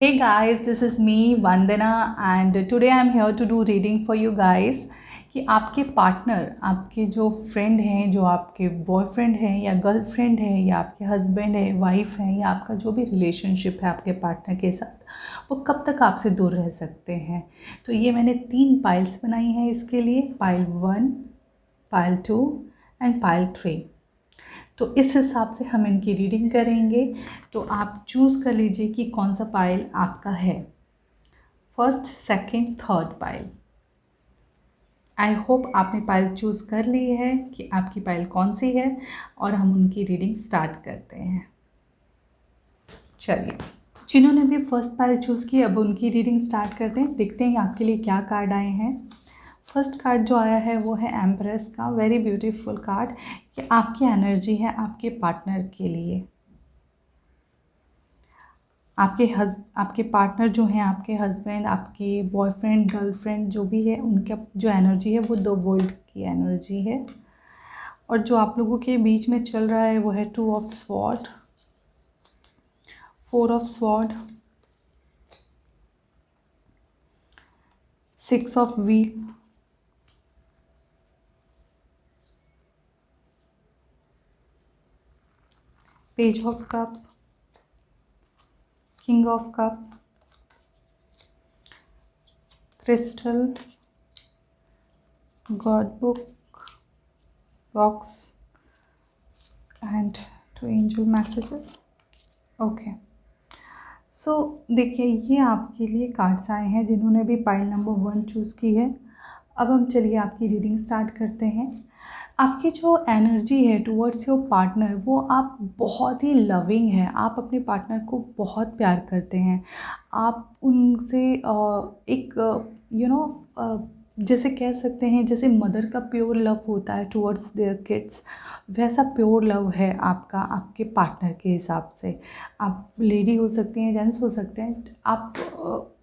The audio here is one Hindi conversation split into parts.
Hey guys, this is me Vandana and today I'm here to do reading for you guys कि आपके पार्टनर, आपके जो फ्रेंड हैं, जो आपके बॉयफ्रेंड हैं या गर्लफ्रेंड है या आपके हस्बैंड है, वाइफ है या आपका जो भी रिलेशनशिप है आपके पार्टनर के साथ, वो कब तक आपसे दूर रह सकते हैं। तो ये मैंने 3 पाइल्स बनाई हैं इसके लिए, पाइल 1, पाइल 2 एंड पाइल 3। तो इस हिसाब से हम इनकी रीडिंग करेंगे। तो आप चूज़ कर लीजिए कि कौन सा पाइल आपका है, first, second, third pile. I hope आपने पाइल चूज़ कर ली है कि आपकी पाइल कौन सी है और हम उनकी रीडिंग स्टार्ट करते हैं। चलिए, जिन्होंने भी फर्स्ट पाइल चूज़ की अब उनकी रीडिंग स्टार्ट करते हैं। देखते हैं आपके लिए क्या कार्ड आए हैं। फर्स्ट कार्ड जो आया है वो है एम्प्रेस का, वेरी ब्यूटीफुल कार्ड। कि आपकी एनर्जी है आपके पार्टनर के लिए। आपके पार्टनर जो हैं, आपके हस्बैंड, आपके बॉयफ्रेंड, गर्लफ्रेंड जो भी है, उनका जो एनर्जी है वो 2 वोल्ट की एनर्जी है। और जो आप लोगों के बीच में चल रहा है वो है 2 of sword, 4 of sword, 6 of wheel, page of cup, king of cup, crystal, god book, box and 2 angel messages. Okay, so देखिए, ये आपके लिए कार्ड्स आए हैं जिन्होंने भी पाइल नंबर 1 चूज़ की है। अब हम चलिए आपकी रीडिंग स्टार्ट करते हैं। आपकी जो एनर्जी है टुवर्ड्स योर पार्टनर, वो आप बहुत ही लविंग है। आप अपने पार्टनर को बहुत प्यार करते हैं। आप उनसे एक जैसे कह सकते हैं, जैसे मदर का प्योर लव होता है टुवर्ड्स देयर किड्स, वैसा प्योर लव है आपका आपके पार्टनर के हिसाब से। आप लेडी हो सकती हैं, जेंट्स हो सकते हैं। आप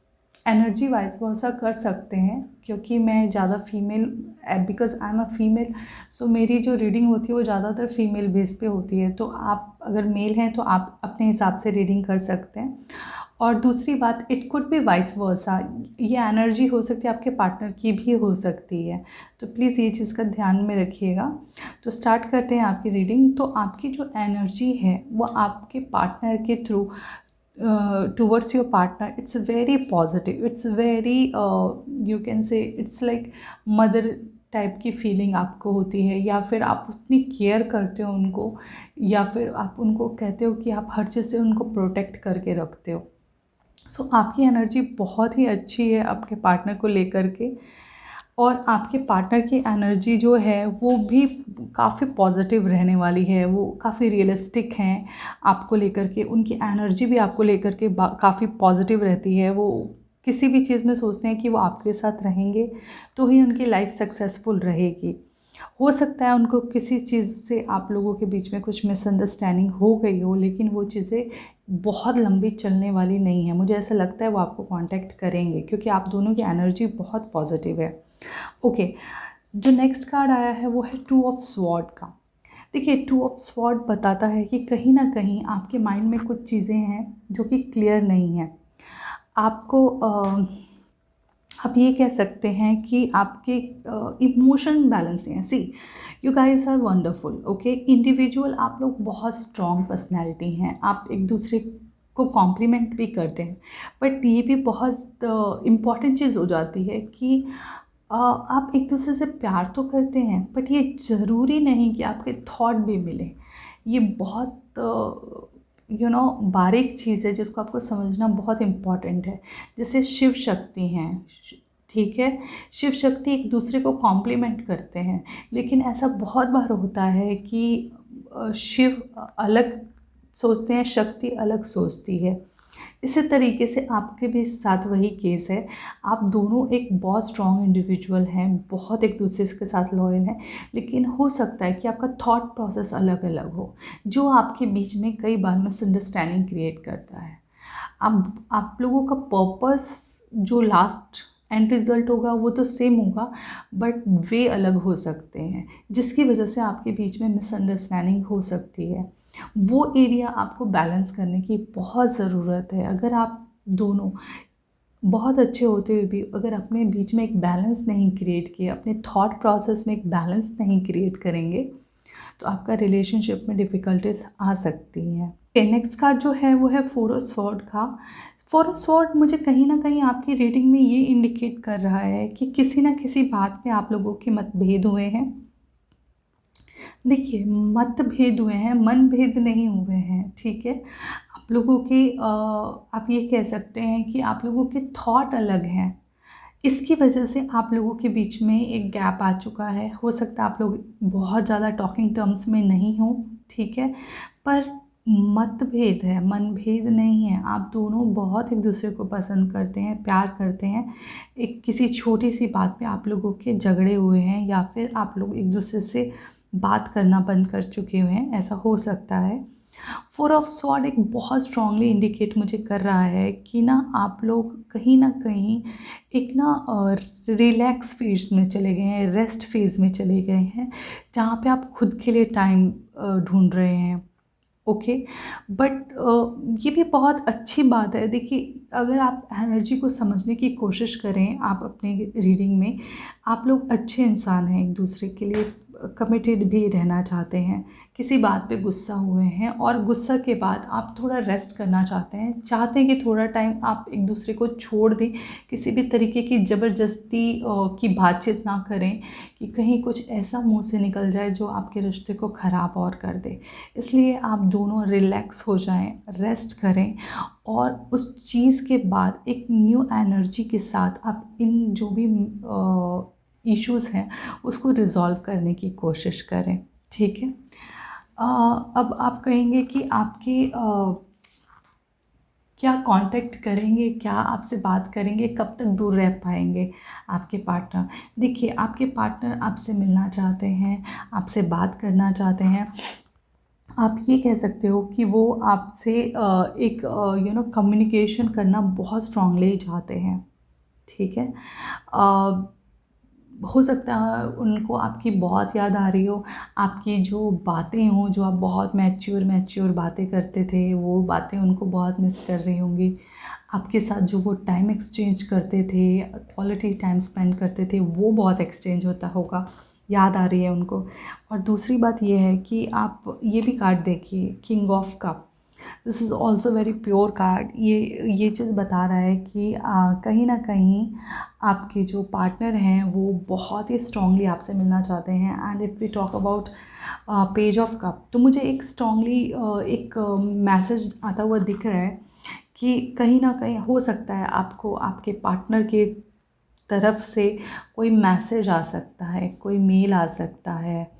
एनर्जी वाइज वैसा कर सकते हैं, क्योंकि मैं ज़्यादा female, because I am a female, so मेरी जो रीडिंग होती है वो ज़्यादातर फीमेल बेस पे होती है। तो आप अगर मेल हैं तो आप अपने हिसाब से रीडिंग कर सकते हैं। और दूसरी बात, it could B vice versa, ये एनर्जी हो सकती है आपके पार्टनर की भी हो सकती है। तो प्लीज़ ये चीज़ का ध्यान में रखिएगा। तो स्टार्ट करते हैं आपकी रीडिंग। तो आपकी जो एनर्जी है वो आपके पार्टनर के through towards your partner, it's very positive, it's very you can say it's like mother type की फीलिंग आपको होती है, या फिर आप उतनी केयर करते हो उनको, या फिर आप उनको कहते हो कि आप हर चीज़ से उनको प्रोटेक्ट करके रखते हो। सो आपकी एनर्जी बहुत ही अच्छी है आपके पार्टनर को लेकर के। और आपके पार्टनर की एनर्जी जो है वो भी काफ़ी पॉजिटिव रहने वाली है। वो काफ़ी रियलिस्टिक हैं आपको लेकर के, उनकी एनर्जी भी आपको लेकर के काफ़ी पॉजिटिव रहती है। वो किसी भी चीज़ में सोचते हैं कि वो आपके साथ रहेंगे तो ही उनकी लाइफ सक्सेसफुल रहेगी। हो सकता है उनको किसी चीज़ से आप लोगों के बीच में कुछ मिसअंडरस्टैंडिंग हो गई हो, लेकिन वो चीज़ें बहुत लंबी चलने वाली नहीं है। मुझे ऐसा लगता है वो आपको कांटेक्ट करेंगे, क्योंकि आप दोनों की एनर्जी बहुत पॉजिटिव है। ओके, जो नेक्स्ट कार्ड आया है वो है 2 ऑफ स्वॉर्ड का। देखिए, 2 ऑफ स्वॉर्ड बताता है कि कहीं ना कहीं आपके माइंड में कुछ चीज़ें हैं जो कि क्लियर नहीं है। आपको आप ये कह सकते हैं कि आपके इमोशन बैलेंस नहीं है। See, you guys are wonderful, okay, individual, आप लोग बहुत स्ट्रॉन्ग पर्सनैलिटी हैं। आप एक दूसरे को कॉम्प्लीमेंट भी करते हैं, बट ये भी बहुत इम्पॉर्टेंट चीज़ हो जाती है कि आप एक दूसरे से प्यार तो करते हैं, बट ये ज़रूरी नहीं कि आपके थॉट भी मिले। ये बहुत बारीक चीज़ है जिसको आपको समझना बहुत इम्पॉर्टेंट है। जैसे शिव शक्ति हैं, ठीक है, शिव शक्ति एक दूसरे को कॉम्प्लीमेंट करते हैं, लेकिन ऐसा बहुत बार होता है कि शिव अलग सोचते हैं, शक्ति अलग सोचती है। इसी तरीके से आपके भी साथ वही केस है। आप दोनों एक बहुत स्ट्रॉन्ग इंडिविजुअल हैं, बहुत एक दूसरे के साथ लॉयल हैं, लेकिन हो सकता है कि आपका थॉट प्रोसेस अलग अलग हो, जो आपके बीच में कई बार मिसअंडरस्टैंडिंग क्रिएट करता है। अब आप लोगों का पर्पस, जो लास्ट एंड रिज़ल्ट होगा वो तो सेम होगा, बट वे अलग हो सकते हैं, जिसकी वजह से आपके बीच में मिसअंडरस्टैंडिंग हो सकती है। वो एरिया आपको बैलेंस करने की बहुत ज़रूरत है। अगर आप दोनों बहुत अच्छे होते हुए भी अगर अपने बीच में एक बैलेंस नहीं क्रिएट किया, अपने थॉट प्रोसेस में एक बैलेंस नहीं क्रिएट करेंगे, तो आपका रिलेशनशिप में डिफ़िकल्टीज आ सकती हैं। नेक्स्ट कार्ड जो है वो है फोर ऑफ स्वॉर्ड का। फोर ऑफ स्वॉर्ड मुझे कहीं ना कहीं आपकी रीडिंग में ये इंडिकेट कर रहा है कि किसी ना किसी बात पे आप लोगों के मतभेद हुए हैं। देखिए, मतभेद हुए हैं, मनभेद नहीं हुए हैं, ठीक है। आप लोगों के आप ये कह सकते हैं कि आप लोगों के थॉट अलग हैं। इसकी वजह से आप लोगों के बीच में एक गैप आ चुका है। हो सकता है आप लोग बहुत ज़्यादा टॉकिंग टर्म्स में नहीं हो, ठीक है, पर मतभेद है, मनभेद नहीं है। आप दोनों बहुत एक दूसरे को पसंद करते हैं, प्यार करते हैं। एक किसी छोटी सी बात पे आप लोगों के झगड़े हुए हैं, या फिर आप लोग एक दूसरे से बात करना बंद कर चुके हुए हैं, ऐसा हो सकता है। फोर ऑफ स्वॉर्ड एक बहुत स्ट्रांगली इंडिकेट मुझे कर रहा है कि ना आप लोग कहीं ना कहीं एक ना रिलैक्स फेज में चले गए हैं, रेस्ट फेज में चले गए हैं, जहाँ पे आप खुद के लिए टाइम ढूंढ रहे हैं। ओके, बट ये भी बहुत अच्छी बात है। देखिए, अगर आप एनर्जी को समझने की कोशिश करें, आप अपने रीडिंग में, आप लोग अच्छे इंसान हैं, एक दूसरे के लिए कमिटेड भी रहना चाहते हैं। किसी बात पे गुस्सा हुए हैं और गुस्सा के बाद आप थोड़ा रेस्ट करना चाहते हैं कि थोड़ा टाइम आप एक दूसरे को छोड़ दें, किसी भी तरीके की ज़बरदस्ती की बातचीत ना करें कि कहीं कुछ ऐसा मुंह से निकल जाए जो आपके रिश्ते को ख़राब और कर दे। इसलिए आप दोनों रिलैक्स हो जाएं, रेस्ट करें, और उस चीज़ के बाद एक न्यू एनर्जी के साथ आप इन जो भी इश्यूज़ हैं उसको रिज़ॉल्व करने की कोशिश करें, ठीक है। अब आप कहेंगे कि आपके क्या कांटेक्ट करेंगे, क्या आपसे बात करेंगे, कब तक दूर रह पाएंगे आपके पार्टनर। देखिए, आपके पार्टनर आपसे मिलना चाहते हैं, आपसे बात करना चाहते हैं। आप ये कह सकते हो कि वो आपसे एक कम्युनिकेशन करना बहुत स्ट्रांगली चाहते हैं, ठीक है। हो सकता है उनको आपकी बहुत याद आ रही हो, आपकी जो बातें हों, जो आप बहुत मैच्योर बातें करते थे, वो बातें उनको बहुत मिस कर रही होंगी। आपके साथ जो वो टाइम एक्सचेंज करते थे, क्वालिटी टाइम स्पेंड करते थे, वो बहुत एक्सचेंज होता होगा, याद आ रही है उनको। और दूसरी बात ये है कि आप ये भी कार्ड देखिए, king of cup. This is also very pure card. ये चीज़ बता रहा है कि कहीं ना कहीं आपके जो पार्टनर हैं वो बहुत ही स्ट्रांगली आपसे मिलना चाहते हैं। And if we talk about page of cup, तो मुझे एक स्ट्रांगली एक मैसेज आता हुआ दिख रहा है कि कहीं ना कहीं हो सकता है आपको आपके पार्टनर के तरफ से कोई मैसेज आ सकता है, कोई मेल आ सकता है,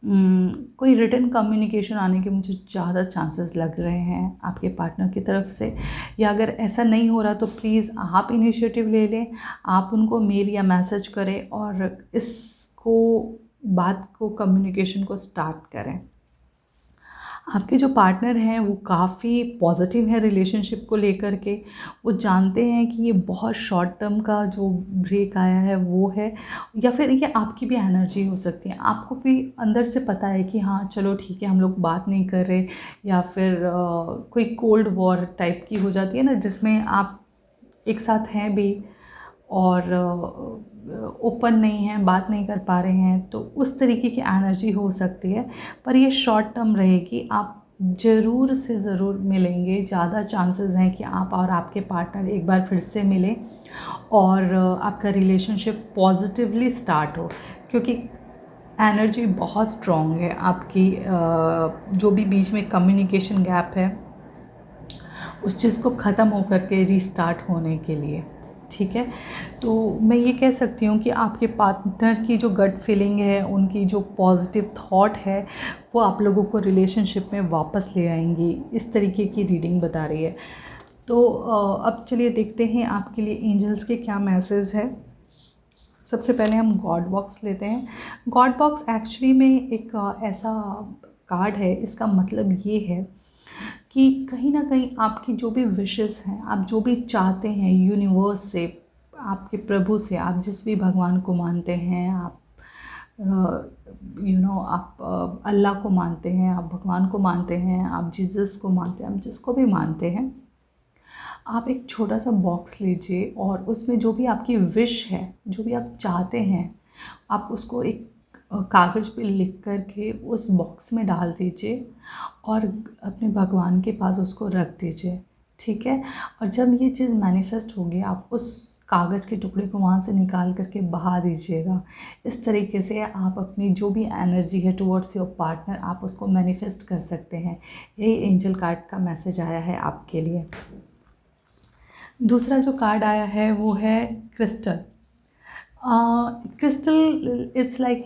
कोई रिटन कम्युनिकेशन आने के मुझे ज़्यादा चांसेस लग रहे हैं आपके पार्टनर की तरफ से। या अगर ऐसा नहीं हो रहा तो प्लीज़ आप इनिशिएटिव ले लें, आप उनको मेल या मैसेज करें और इसको बात को कम्युनिकेशन को स्टार्ट करें। आपके जो पार्टनर हैं वो काफ़ी पॉजिटिव है रिलेशनशिप को लेकर के। वो जानते हैं कि ये बहुत शॉर्ट टर्म का जो ब्रेक आया है वो है, या फिर ये आपकी भी एनर्जी हो सकती है। आपको भी अंदर से पता है कि हाँ चलो ठीक है, हम लोग बात नहीं कर रहे, या फिर कोई कोल्ड वॉर टाइप की हो जाती है ना, जिसमें आप एक साथ हैं भी और ओपन नहीं हैं, बात नहीं कर पा रहे हैं, तो उस तरीके की एनर्जी हो सकती है। पर ये शॉर्ट टर्म रहेगी, आप ज़रूर से ज़रूर मिलेंगे। ज़्यादा चांसेस हैं कि आप और आपके पार्टनर एक बार फिर से मिलें और आपका रिलेशनशिप पॉजिटिवली स्टार्ट हो, क्योंकि एनर्जी बहुत स्ट्रॉन्ग है आपकी। जो भी बीच में कम्युनिकेशन गैप है उस चीज़ को ख़त्म होकर के रीस्टार्ट होने के लिए, ठीक है। तो मैं ये कह सकती हूँ कि आपके पार्टनर की जो गट फीलिंग है, उनकी जो पॉजिटिव थॉट है, वो आप लोगों को रिलेशनशिप में वापस ले आएंगी। इस तरीके की रीडिंग बता रही है। तो अब चलिए देखते हैं आपके लिए एंजल्स के क्या मैसेज है। सबसे पहले हम गॉड बॉक्स लेते हैं। गॉड बॉक्स एक्चुअली में एक ऐसा कार्ड है, इसका मतलब ये है कि कहीं ना कहीं आपकी जो भी विशेस हैं, आप जो भी चाहते हैं यूनिवर्स से, आपके प्रभु से, आप जिस भी भगवान को मानते हैं, आप आप अल्लाह को मानते हैं, आप भगवान को मानते हैं, आप जीसस को मानते हैं, आप जिसको भी मानते हैं, आप एक छोटा सा बॉक्स लीजिए और उसमें जो भी आपकी विश है, जो भी आप चाहते हैं, आप उसको एक कागज़ पे लिख कर के उस बॉक्स में डाल दीजिए और अपने भगवान के पास उसको रख दीजिए, ठीक है। और जब ये चीज़ मैनिफेस्ट होगी, आप उस कागज़ के टुकड़े को वहाँ से निकाल कर के बहा दीजिएगा। इस तरीके से आप अपनी जो भी एनर्जी है टुवर्ड्स योर पार्टनर, आप उसको मैनिफेस्ट कर सकते हैं। यही एंजल कार्ड का मैसेज आया है आपके लिए। दूसरा जो कार्ड आया है वो है क्रिस्टल। क्रिस्टल इट्स लाइक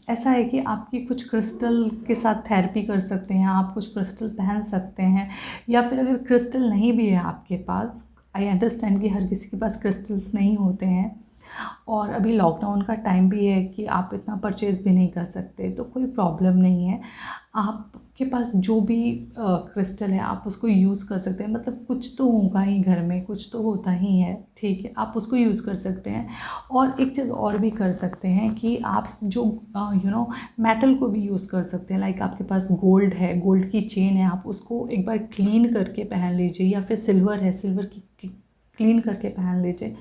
ऐसा है कि आपकी कुछ क्रिस्टल के साथ थेरेपी कर सकते हैं, आप कुछ क्रिस्टल पहन सकते हैं, या फिर अगर क्रिस्टल नहीं भी है आपके पास, आई अंडरस्टैंड कि हर किसी के पास क्रिस्टल्स नहीं होते हैं और अभी लॉकडाउन का टाइम भी है कि आप इतना परचेज़ भी नहीं कर सकते, तो कोई प्रॉब्लम नहीं है। आपके पास जो भी क्रिस्टल है आप उसको यूज़ कर सकते हैं, मतलब कुछ तो होगा ही घर में, कुछ तो होता ही है, ठीक है, आप उसको यूज़ कर सकते हैं। और एक चीज़ और भी कर सकते हैं कि आप जो मेटल को भी यूज़ कर सकते हैं। लाइक आपके पास गोल्ड है, गोल्ड की चेन है, आप उसको एक बार क्लीन करके पहन लीजिए, या फिर सिल्वर है, सिल्वर की क्लीन करके पहन लीजिए,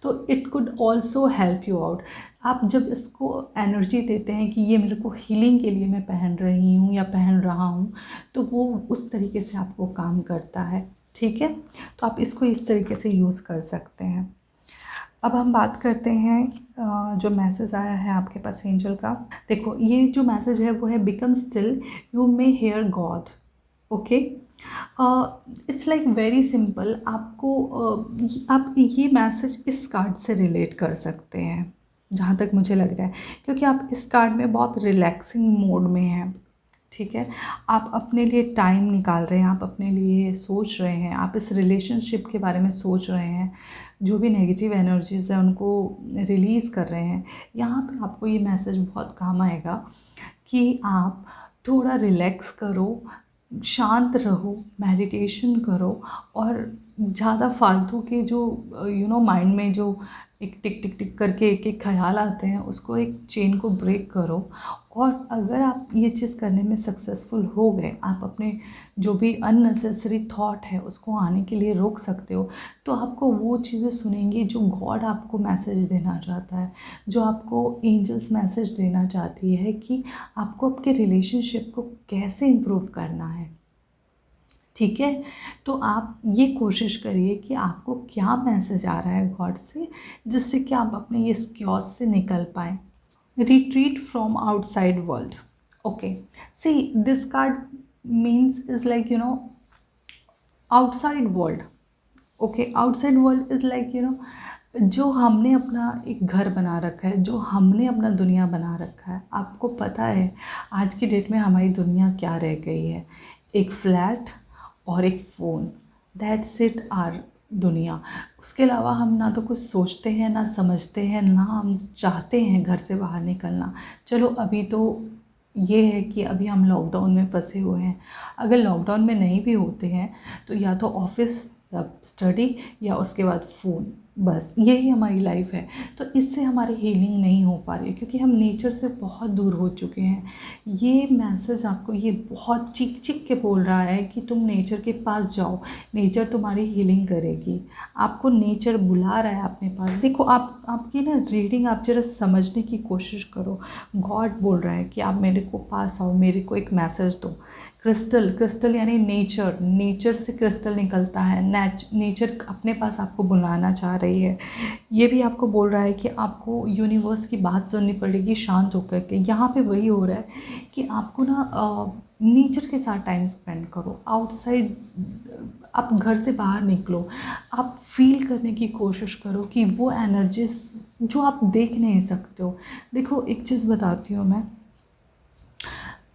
तो it could also help you out. आप जब इसको एनर्जी देते हैं कि ये मेरे को हीलिंग के लिए मैं पहन रही हूँ या पहन रहा हूँ, तो वो उस तरीके से आपको काम करता है, ठीक है। तो आप इसको इस तरीके से यूज़ कर सकते हैं। अब हम बात करते हैं जो मैसेज आया है आपके पास एंजल का। देखो, ये जो मैसेज है वो है become still, you may hear God. Okay, it's like very simple. आपको आप ये मैसेज इस कार्ड से रिलेट कर सकते हैं जहाँ तक मुझे लग रहा है, क्योंकि आप इस कार्ड में बहुत रिलैक्सिंग मोड में हैं, ठीक है। आप अपने लिए टाइम निकाल रहे हैं, आप अपने लिए सोच रहे हैं, आप इस रिलेशनशिप के बारे में सोच रहे हैं, जो भी नेगेटिव एनर्जीज़ है उनको रिलीज़ कर रहे हैं। यहाँ पर आपको ये मैसेज बहुत काम आएगा कि आप थोड़ा रिलैक्स करो, शांत रहो, मेडिटेशन करो, और ज़्यादा फालतू के जो माइंड में जो एक टिक टिक टिक करके एक एक ख़्याल आते हैं, उसको एक चेन को ब्रेक करो। और अगर आप ये चीज़ करने में सक्सेसफुल हो गए, आप अपने जो भी अननेसेसरी थॉट है उसको आने के लिए रोक सकते हो, तो आपको वो चीज़ें सुनेंगी जो गॉड आपको मैसेज देना चाहता है, जो आपको एंजल्स मैसेज देना चाहती है कि आपको आपके रिलेशनशिप को कैसे इम्प्रूव करना है, ठीक है। तो आप ये कोशिश करिए कि आपको क्या मैसेज आ रहा है गॉड से, जिससे कि आप अपने ये स्क्योस से निकल पाएँ। Retreat from outside world. Okay, see this card means is like outside world. Okay, outside world is like जो हमने अपना एक घर बना रखा है, जो हमने अपना दुनिया बना रखा है। आपको पता है आज की डेट में हमारी दुनिया क्या रह गई है? एक फ्लैट और एक फ़ोन, दैट्स इट आर दुनिया। उसके अलावा हम ना तो कुछ सोचते हैं, ना समझते हैं, ना हम चाहते हैं घर से बाहर निकलना। चलो अभी तो ये है कि अभी हम लॉकडाउन में फंसे हुए हैं। अगर लॉकडाउन में नहीं भी होते हैं तो या तो ऑफिस या स्टडी या उसके बाद फ़ोन, बस यही हमारी लाइफ है। तो इससे हमारी हीलिंग नहीं हो पा रही है, क्योंकि हम नेचर से बहुत दूर हो चुके हैं। ये मैसेज आपको ये बहुत चीख चीख के बोल रहा है कि तुम नेचर के पास जाओ, नेचर तुम्हारी हीलिंग करेगी। आपको नेचर बुला रहा है अपने पास। देखो, आपकी ना रीडिंग आप जरा समझने की कोशिश करो। गॉड बोल रहा है कि आप मेरे को पास आओ, मेरे को एक मैसेज दो। क्रिस्टल, क्रिस्टल यानी नेचर, नेचर से क्रिस्टल निकलता है। नेचर अपने पास आपको बुलाना चाह रही है। ये भी आपको बोल रहा है कि आपको यूनिवर्स की बात सुननी पड़ेगी शांत होकर के। यहाँ पे वही हो रहा है कि आपको ना नेचर के साथ टाइम स्पेंड करो। आउटसाइड, आप घर से बाहर निकलो, आप फील करने की कोशिश करो कि वो एनर्जीज जो आप देख नहीं सकते हो। देखो, एक चीज़ बताती हूँ मैं,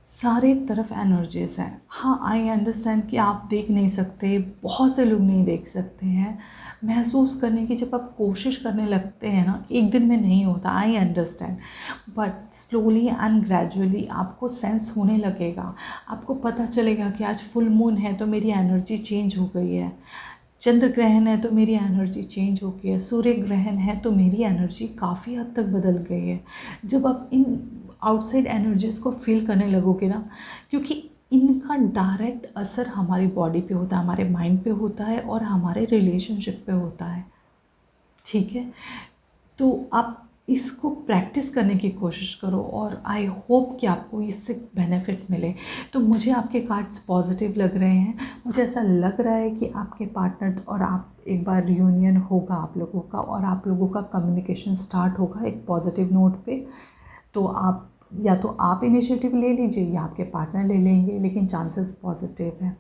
सारे तरफ एनर्जीज़ हैं। हाँ, आई अंडरस्टैंड कि आप देख नहीं सकते, बहुत से लोग नहीं देख सकते हैं। महसूस करने की जब आप कोशिश करने लगते हैं ना, एक दिन में नहीं होता, I understand, but slowly and gradually आपको सेंस होने लगेगा। आपको पता चलेगा कि आज फुल मून है तो मेरी एनर्जी चेंज हो गई है, चंद्र ग्रहण है तो मेरी एनर्जी चेंज हो गई है, सूर्य ग्रहण है तो मेरी एनर्जी काफ़ी हद तक बदल गई है। जब आप इन आउटसाइड एनर्जीज़ को फील करने लगोगे ना, क्योंकि इनका डायरेक्ट असर हमारी बॉडी पे होता है, हमारे माइंड पे होता है और हमारे रिलेशनशिप पे होता है। ठीक है, तो आप इसको प्रैक्टिस करने की कोशिश करो और आई होप कि आपको इससे बेनिफिट मिले। तो मुझे आपके कार्ड्स पॉजिटिव लग रहे हैं, मुझे ऐसा लग रहा है कि आपके पार्टनर और आप एक बार रियूनियन होगा आप लोगों का, और आप लोगों का कम्युनिकेशन स्टार्ट होगा एक पॉजिटिव नोट पे। तो आप या तो आप इनिशिएटिव ले लीजिए या आपके पार्टनर ले लेंगे, लेकिन चांसेस पॉजिटिव हैं।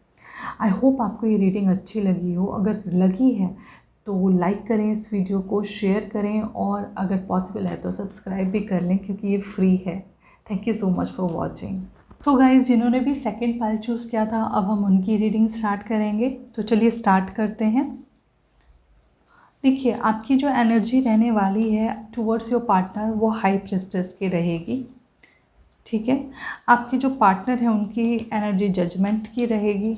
आई होप आपको ये रीडिंग अच्छी लगी हो। अगर लगी है तो लाइक करें इस वीडियो को, शेयर करें, और अगर पॉसिबल है तो सब्सक्राइब भी कर लें क्योंकि ये फ्री है। Thank you so much for watching. तो गाइज़, जिन्होंने भी सेकंड पाइल चूज़ किया था, अब हम उनकी रीडिंग स्टार्ट करेंगे। तो चलिए स्टार्ट करते हैं। देखिए, आपकी जो एनर्जी रहने वाली है टुवर्ड्स योर पार्टनर वो हाई प्रिस्टेस की रहेगी। ठीक है, आपके जो पार्टनर हैं उनकी एनर्जी जजमेंट की रहेगी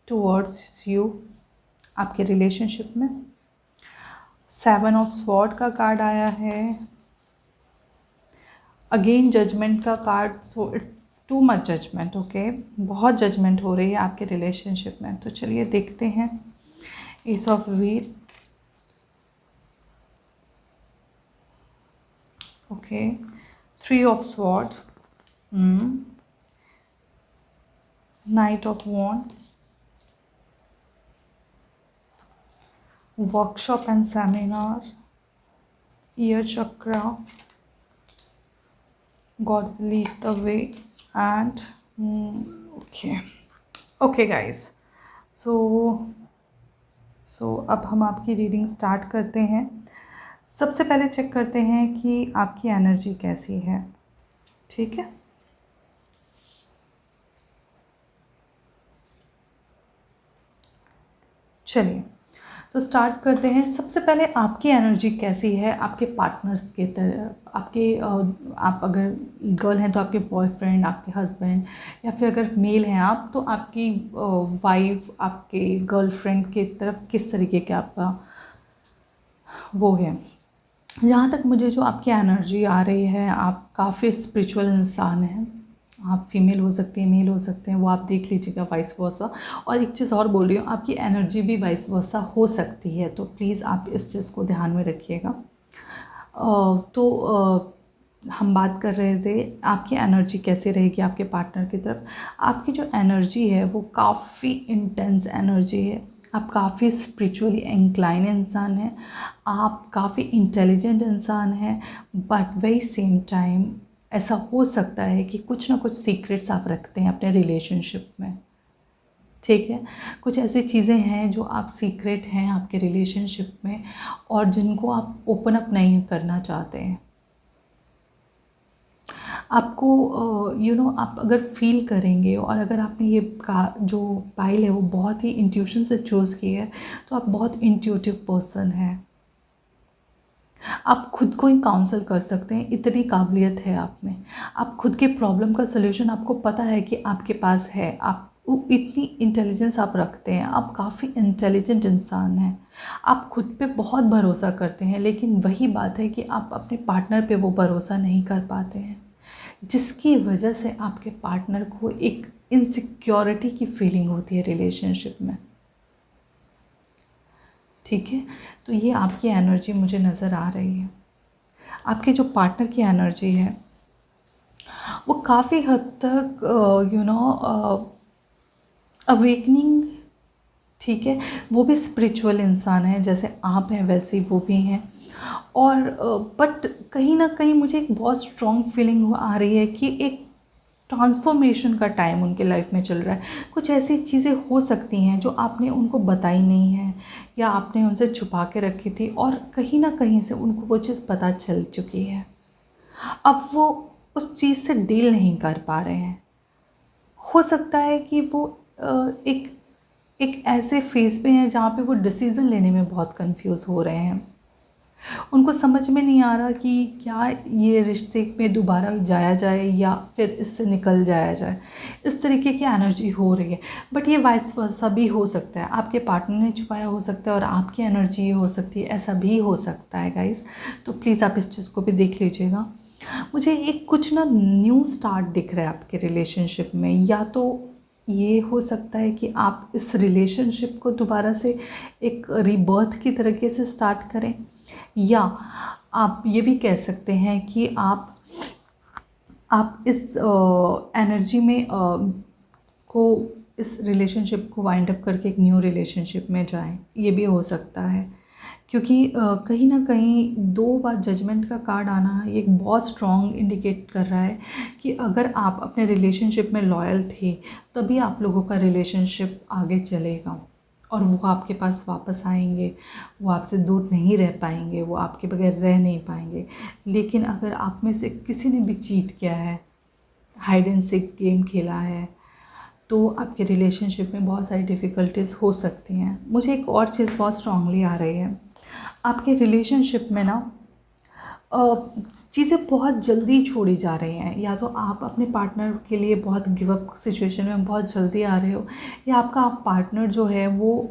टुवर्ड्स यू, आपके रिलेशनशिप में। 7 ऑफ स्वॉर्ड का कार्ड आया है, अगेन जजमेंट का card. So it's too much judgement, okay, बहुत जजमेंट हो रही है आपके रिलेशनशिप में। तो चलिए देखते हैं। Ace of wheel, okay, 3 of sword, knight of wand, workshop and seminar, year chakra, God will lead the way, and okay guys, so अब हम आपकी रीडिंग स्टार्ट करते हैं। सबसे पहले चेक करते हैं कि आपकी एनर्जी कैसी है। ठीक है, चलिए तो स्टार्ट करते हैं। सबसे पहले आपकी एनर्जी कैसी है आपके पार्टनर्स के तरह, आपके आप अगर गर्ल हैं तो आपके बॉयफ्रेंड, आपके हस्बैंड, या फिर अगर मेल हैं आप तो आपकी वाइफ, आपके गर्लफ्रेंड के तरफ किस तरीके के आपका वो है। जहाँ तक मुझे जो आपकी एनर्जी आ रही है, आप काफ़ी स्पिरिचुअल इंसान हैं। आप फीमेल हो सकती हैं, मेल हो सकते हैं, वो आप देख लीजिएगा, वाइस वर्सा। और एक चीज़ और बोल रही हूँ, आपकी एनर्जी भी वाइस वर्सा हो सकती है, तो प्लीज़ आप इस चीज़ को ध्यान में रखिएगा। हम बात कर रहे थे आपकी एनर्जी कैसे रहेगी आपके पार्टनर की तरफ। आपकी जो एनर्जी है वो काफ़ी इंटेंस एनर्जी है। आप काफ़ी स्पिरिचुअली इंक्लाइन इंसान हैं, आप काफ़ी इंटेलिजेंट इंसान हैं, बट वेरी सेम टाइम ऐसा हो सकता है कि कुछ ना कुछ सीक्रेट्स आप रखते हैं अपने रिलेशनशिप में। ठीक है, कुछ ऐसी चीज़ें हैं जो आप सीक्रेट हैं आपके रिलेशनशिप में और जिनको आप ओपन अप नहीं करना चाहते हैं। आपको आप अगर फील करेंगे और अगर आपने ये का जो पाइल है वो बहुत ही इंट्यूशन से चूज़ की है, तो आप बहुत इंट्यूटिव पर्सन हैं। आप खुद को ही काउंसल कर सकते हैं, इतनी काबिलियत है आप में। आप खुद के प्रॉब्लम का सलूशन आपको पता है कि आपके पास है, आप इतनी इंटेलिजेंस आप रखते हैं, आप काफ़ी इंटेलिजेंट इंसान हैं। आप खुद पे बहुत भरोसा करते हैं, लेकिन वही बात है कि आप अपने पार्टनर पे वो भरोसा नहीं कर पाते हैं, जिसकी वजह से आपके पार्टनर को एक इनसिक्योरिटी की फीलिंग होती है रिलेशनशिप में। ठीक है, तो ये आपकी एनर्जी मुझे नज़र आ रही है। आपके जो पार्टनर की एनर्जी है वो काफ़ी हद तक अवेकनिंग, ठीक है, वो भी स्पिरिचुअल इंसान है, जैसे आप हैं वैसे ही वो भी हैं। और बट कहीं ना कहीं मुझे एक बहुत स्ट्रॉन्ग फीलिंग आ रही है कि एक ट्रांसफॉर्मेशन का टाइम उनके लाइफ में चल रहा है। कुछ ऐसी चीज़ें हो सकती हैं जो आपने उनको बताई नहीं है या आपने उनसे छुपा के रखी थी, और कहीं ना कहीं से उनको वो चीज़ पता चल चुकी है। अब वो उस चीज़ से डील नहीं कर पा रहे हैं। हो सकता है कि वो एक ऐसे फेज़ पे हैं जहाँ पे वो डिसीज़न लेने में बहुत कंफ्यूज हो रहे हैं। उनको समझ में नहीं आ रहा कि क्या ये रिश्ते में दोबारा जाया जाए या फिर इससे निकल जाया जाए। इस तरीके की एनर्जी हो रही है, बट ये वाइस वर्सा भी हो सकता है। आपके पार्टनर ने छुपाया हो सकता है और आपकी एनर्जी ये हो सकती है, ऐसा भी हो सकता है गाइस। तो प्लीज़ आप इस चीज़ को भी देख लीजिएगा। मुझे एक कुछ ना न्यू स्टार्ट दिख रहा है आपके रिलेशनशिप में। या तो ये हो सकता है कि आप इस रिलेशनशिप को दोबारा से एक रीबर्थ की तरीके से स्टार्ट करें, या आप ये भी कह सकते हैं कि आप इस एनर्जी में को इस रिलेशनशिप को वाइंड अप करके एक न्यू रिलेशनशिप में जाएं, ये भी हो सकता है। क्योंकि कहीं ना कहीं 2 बार जजमेंट का कार्ड आना ये एक बहुत स्ट्रॉन्ग इंडिकेट कर रहा है कि अगर आप अपने रिलेशनशिप में लॉयल थे तभी आप लोगों का रिलेशनशिप आगे चलेगा और वो आपके पास वापस आएंगे, वो आपसे दूर नहीं रह पाएंगे, वो आपके बगैर रह नहीं पाएंगे। लेकिन अगर आप में से किसी ने भी चीट किया है, हाइड एंड सीक गेम खेला है, तो आपके रिलेशनशिप में बहुत सारी डिफ़िकल्टीज़ हो सकती हैं। मुझे एक और चीज़ बहुत स्ट्रांगली आ रही है, आपके रिलेशनशिप में ना चीज़ें बहुत जल्दी छोड़ी जा रही हैं। या तो आप अपने पार्टनर के लिए बहुत गिव अप सिचुएशन में बहुत जल्दी आ रहे हो, या आपका पार्टनर जो है वो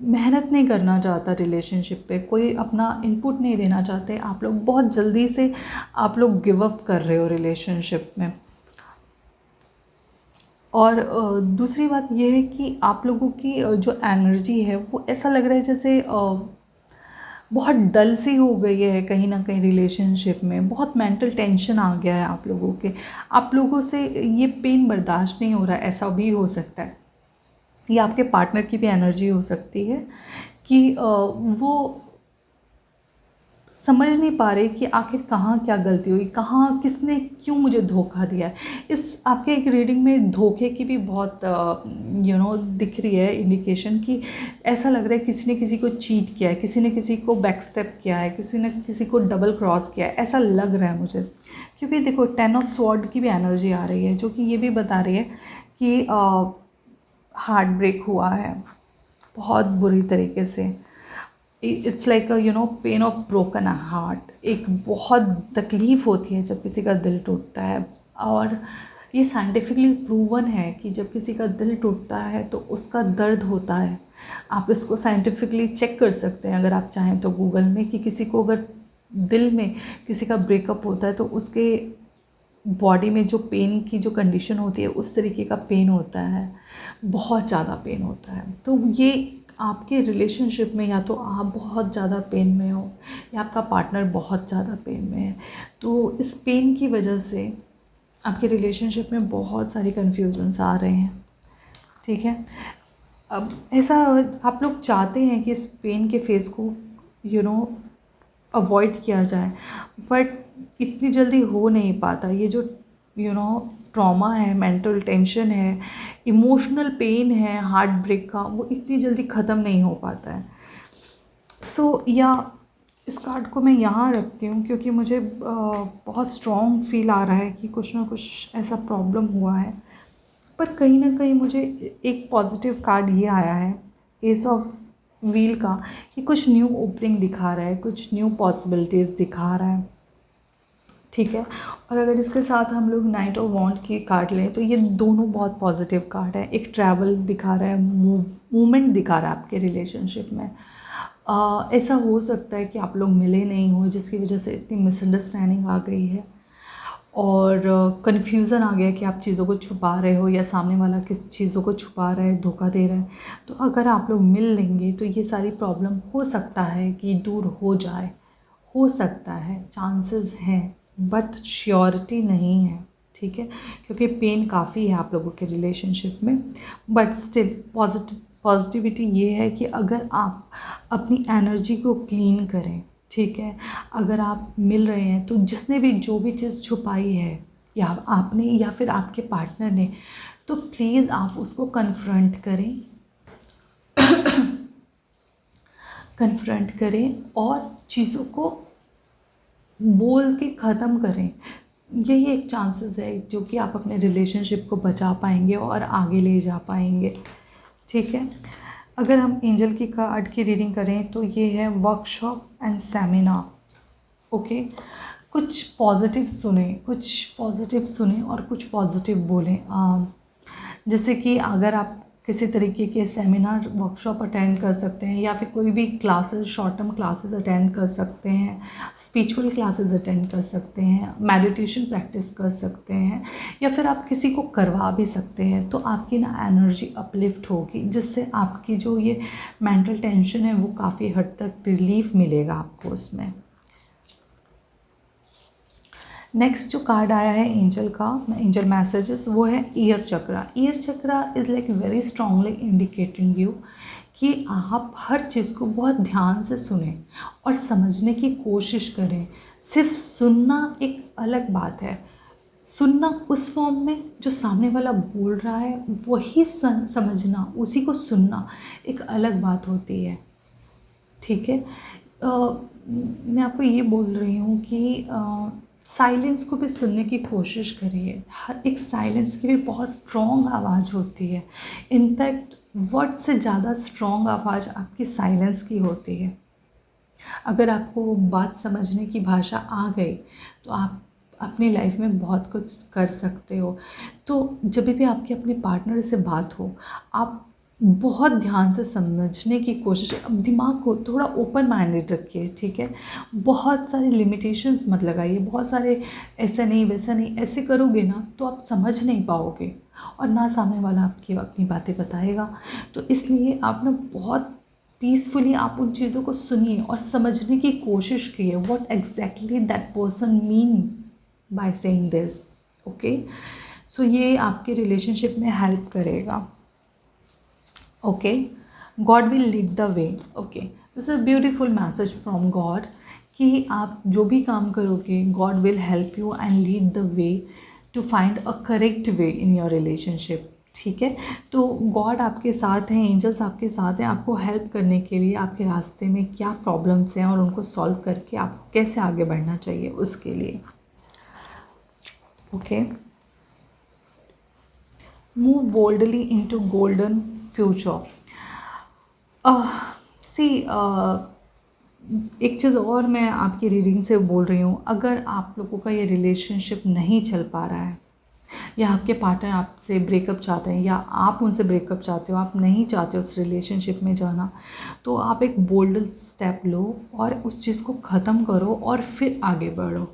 मेहनत नहीं करना चाहता रिलेशनशिप पे, कोई अपना इनपुट नहीं देना चाहते, आप लोग बहुत जल्दी से आप लोग गिव अप कर रहे हो रिलेशनशिप में। और दूसरी बात यह है कि आप लोगों की जो एनर्जी है वो ऐसा लग रहा है जैसे बहुत डल सी हो गई है कहीं ना कहीं रिलेशनशिप में, बहुत मेंटल टेंशन आ गया है आप लोगों के, आप लोगों से ये पेन बर्दाश्त नहीं हो रहा है, ऐसा भी हो सकता है। ये आपके पार्टनर की भी एनर्जी हो सकती है कि वो समझ नहीं पा रहे कि आखिर कहाँ क्या गलती हुई, कहाँ किसने क्यों मुझे धोखा दिया है। इस आपके एक रीडिंग में धोखे की भी बहुत दिख रही है इंडिकेशन, कि ऐसा लग रहा है किसी ने किसी को चीट किया है, किसी ने किसी को बैक स्टेप किया है, किसी ने किसी को डबल क्रॉस किया है, ऐसा लग रहा है मुझे। क्योंकि देखो 10 ऑफ स्वॉर्ड की भी एनर्जी आ रही है जो कि ये भी बता रही है कि हार्ट ब्रेक हुआ है बहुत बुरी तरीके से। It's like pain of broken heart. एक बहुत तकलीफ़ होती है जब किसी का दिल टूटता है, और ये साइंटिफिकली प्रूवन है कि जब किसी का दिल टूटता है तो उसका दर्द होता है। आप इसको साइंटिफिकली चेक कर सकते हैं अगर आप चाहें तो गूगल में, कि किसी को अगर दिल में किसी का ब्रेकअप होता है तो उसके बॉडी में जो पेन की जो कंडीशन होती है उस तरीके का पेन होता है, बहुत ज़्यादा पेन होता है। तो ये आपके रिलेशनशिप में या तो आप बहुत ज़्यादा पेन में हो या आपका पार्टनर बहुत ज़्यादा पेन में है, तो इस पेन की वजह से आपके रिलेशनशिप में बहुत सारी कन्फ्यूजन्स आ रहे हैं। ठीक है, अब ऐसा आप लोग चाहते हैं कि इस पेन के फेज़ को अवॉइड किया जाए, बट इतनी जल्दी हो नहीं पाता। ये जो ट्रॉमा है, मेंटल टेंशन है, इमोशनल पेन है हार्ट ब्रेक का, वो इतनी जल्दी ख़त्म नहीं हो पाता है। या इस कार्ड को मैं यहाँ रखती हूँ क्योंकि मुझे बहुत स्ट्रॉन्ग फील आ रहा है कि कुछ ना कुछ ऐसा प्रॉब्लम हुआ है। पर कहीं ना कहीं मुझे एक पॉजिटिव कार्ड ये आया है एस ऑफ व्हील का, कि कुछ न्यू ओपनिंग दिखा रहा है, कुछ न्यू पॉसिबिलिटीज़ दिखा रहा है। ठीक है, और अगर इसके साथ हम लोग नाइट ऑफ वॉन्ड की कार्ड लें तो ये दोनों बहुत पॉजिटिव कार्ड है। एक ट्रैवल दिखा रहा है, मूवमेंट दिखा रहा है आपके रिलेशनशिप में। ऐसा हो सकता है कि आप लोग मिले नहीं हो जिसकी वजह से इतनी मिसअंडरस्टैंडिंग आ गई है और कन्फ्यूज़न आ गया कि आप चीज़ों को छुपा रहे हो या सामने वाला किस चीज़ों को छुपा रहा है, धोखा दे रहा है। तो अगर आप लोग मिल लेंगे तो ये सारी प्रॉब्लम हो सकता है कि दूर हो जाए, हो सकता है, चांसेस हैं, बट श्योरिटी नहीं है। ठीक है, क्योंकि पेन काफ़ी है आप लोगों के रिलेशनशिप में, बट स्टिल पॉजिटिविटी ये है कि अगर आप अपनी एनर्जी को क्लीन करें, ठीक है, अगर आप मिल रहे हैं तो जिसने भी जो भी चीज़ छुपाई है या आपने या फिर आपके पार्टनर ने, तो प्लीज़ आप उसको कन्फ्रंट करें और चीज़ों को बोल के ख़त्म करें। यही एक चांसेस है जो कि आप अपने रिलेशनशिप को बचा पाएंगे और आगे ले जा पाएंगे। ठीक है, अगर हम एंजल की कार्ड की रीडिंग करें तो ये है वर्कशॉप एंड सेमिनार। ओके, कुछ पॉजिटिव सुने और कुछ पॉजिटिव बोलें। जैसे कि अगर आप किसी तरीके के सेमिनार वर्कशॉप अटेंड कर सकते हैं, या फिर कोई भी classes, short term classes attend कर सकते हैं, स्पिरिचुअल क्लासेस अटेंड कर सकते हैं, मेडिटेशन प्रैक्टिस कर सकते हैं, या फिर आप किसी को करवा भी सकते हैं। तो आपकी ना एनर्जी अपलिफ्ट होगी, जिससे आपकी जो ये मेंटल टेंशन है वो काफ़ी हद तक रिलीफ मिलेगा आपको उसमें। नेक्स्ट जो कार्ड आया है एंजल का, एंजल मैसेजेस, वो है year chakra. Year chakra is like very strongly indicating you कि आप हर चीज़ को बहुत ध्यान से सुने और समझने की कोशिश करें। सिर्फ सुनना एक अलग बात है, सुनना उस फॉर्म में जो सामने वाला बोल रहा है वही समझना, उसी को सुनना एक अलग बात होती है, ठीक है। मैं आपको ये बोल रही हूँ कि साइलेंस को भी सुनने की कोशिश करिए। हर एक साइलेंस की भी बहुत स्ट्रॉन्ग आवाज़ होती है। इनफैक्ट वर्ड से ज़्यादा स्ट्रॉन्ग आवाज़ आपकी साइलेंस की होती है। अगर आपको वो बात समझने की भाषा आ गई तो आप अपनी लाइफ में बहुत कुछ कर सकते हो। तो जब भी आपके अपने पार्टनर से बात हो, आप बहुत ध्यान से समझने की कोशिश, अब दिमाग को थोड़ा ओपन माइंडेड रखिए, ठीक है। बहुत सारे लिमिटेशंस मत लगाइए, बहुत सारे ऐसा नहीं वैसा नहीं, ऐसे करोगे ना तो आप समझ नहीं पाओगे और ना सामने वाला आपकी अपनी बातें बताएगा। तो इसलिए आप ना बहुत पीसफुली आप उन चीज़ों को सुनिए और समझने की कोशिश कीजिए what exactly that person mean by saying this, okay. So ये आपके रिलेशनशिप में हेल्प करेगा, okay. God will lead the way, okay. This is beautiful message from God कि आप जो भी काम करोगे God will help you and lead the way to find a correct way in your relationship, ठीक है। तो गॉड आपके साथ हैं, एंजल्स आपके साथ हैं आपको हेल्प करने के लिए, आपके रास्ते में क्या प्रॉब्लम्स हैं और उनको सॉल्व करके आपको कैसे आगे बढ़ना चाहिए उसके लिए, okay. Move boldly into golden future. See एक चीज़ और मैं आपकी रीडिंग से बोल रही हूँ, अगर आप लोगों का ये रिलेशनशिप नहीं चल पा रहा है या आपके पार्टनर आपसे ब्रेकअप चाहते हैं या आप उनसे ब्रेकअप चाहते हो, आप नहीं चाहते उस रिलेशनशिप में जाना, तो आप एक बोल्ड स्टेप लो और उस चीज़ को ख़त्म करो और फिर आगे बढ़ो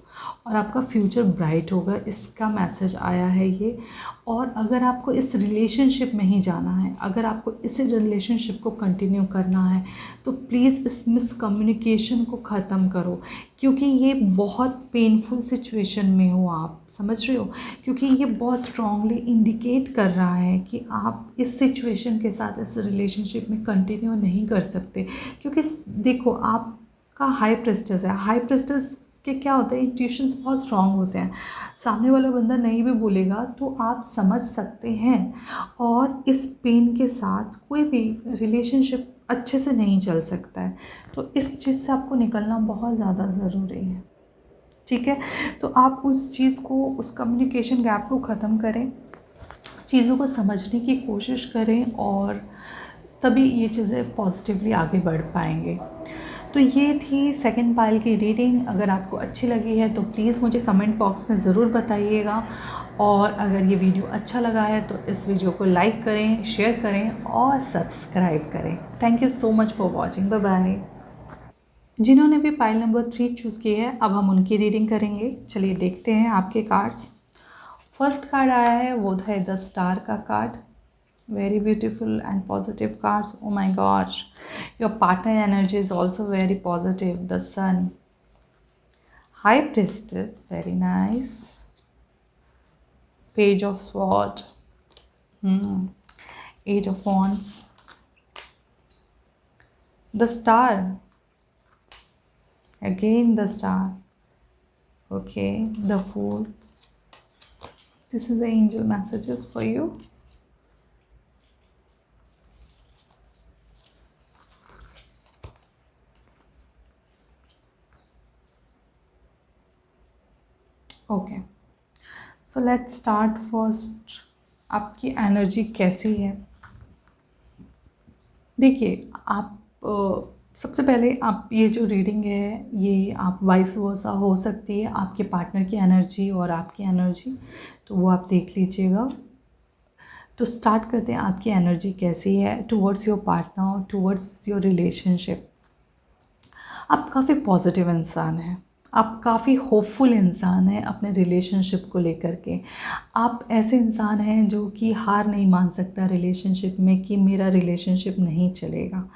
और आपका फ्यूचर ब्राइट होगा, इसका मैसेज आया है ये। और अगर आपको इस रिलेशनशिप में ही जाना है, अगर आपको इस रिलेशनशिप को कंटिन्यू करना है, तो प्लीज़ इस मिसकम्युनिकेशन को ख़त्म करो, क्योंकि ये बहुत पेनफुल सिचुएशन में हो आप, समझ रहे हो, क्योंकि ये बहुत स्ट्रांगली इंडिकेट कर रहा है कि आप इस सिचुएशन के साथ इस रिलेशनशिप में कंटिन्यू नहीं कर सकते। क्योंकि देखो आपका हाई प्रेस्टेस है, हाई प्रेस्टेस के क्या होता है, इंट्यूशंस बहुत स्ट्रांग होते हैं, सामने वाला बंदा नहीं भी बोलेगा तो आप समझ सकते हैं। और इस पेन के साथ कोई भी रिलेशनशिप अच्छे से नहीं चल सकता है, तो इस चीज़ से आपको निकलना बहुत ज़्यादा ज़रूरी है, ठीक है। तो आप उस चीज़ को, उस कम्युनिकेशन गैप को ख़त्म करें, चीज़ों को समझने की कोशिश करें और तभी ये चीज़ें पॉजिटिवली आगे बढ़ पाएंगे। तो ये थी सेकंड पाइल की रीडिंग। अगर आपको अच्छी लगी है तो प्लीज़ मुझे कमेंट बॉक्स में ज़रूर बताइएगा, और अगर ये वीडियो अच्छा लगा है तो इस वीडियो को लाइक करें, शेयर करें और सब्सक्राइब करें। Thank you so much for watching, bye bye. जिन्होंने भी पाइल नंबर 3 चूज़ की है, अब हम उनकी रीडिंग करेंगे। चलिए देखते हैं आपके कार्ड्स। फर्स्ट कार्ड आया है वो है द स्टार का card. Very beautiful and positive cards. Oh my gosh, your partner energy is also very positive. The Sun, High Priestess, very nice. Page of Swords, Age of Wands, the Star, again the Star, okay, the Fool. This is the angel messages for you. Okay, so let's start first. आपकी एनर्जी कैसी है? देखिए, आप सबसे पहले आप ये जो रीडिंग है ये आप वाइस वर्सा हो सकती है, आपके पार्टनर की एनर्जी और आपकी एनर्जी, तो वो आप देख लीजिएगा। तो स्टार्ट करते हैं, आपकी एनर्जी कैसी है towards your partner, towards your relationship. आप काफ़ी पॉजिटिव इंसान हैं, आप काफ़ी होपफुल इंसान हैं अपने रिलेशनशिप को लेकर के। आप ऐसे इंसान हैं जो कि हार नहीं मान सकता रिलेशनशिप में कि मेरा रिलेशनशिप नहीं चलेगा।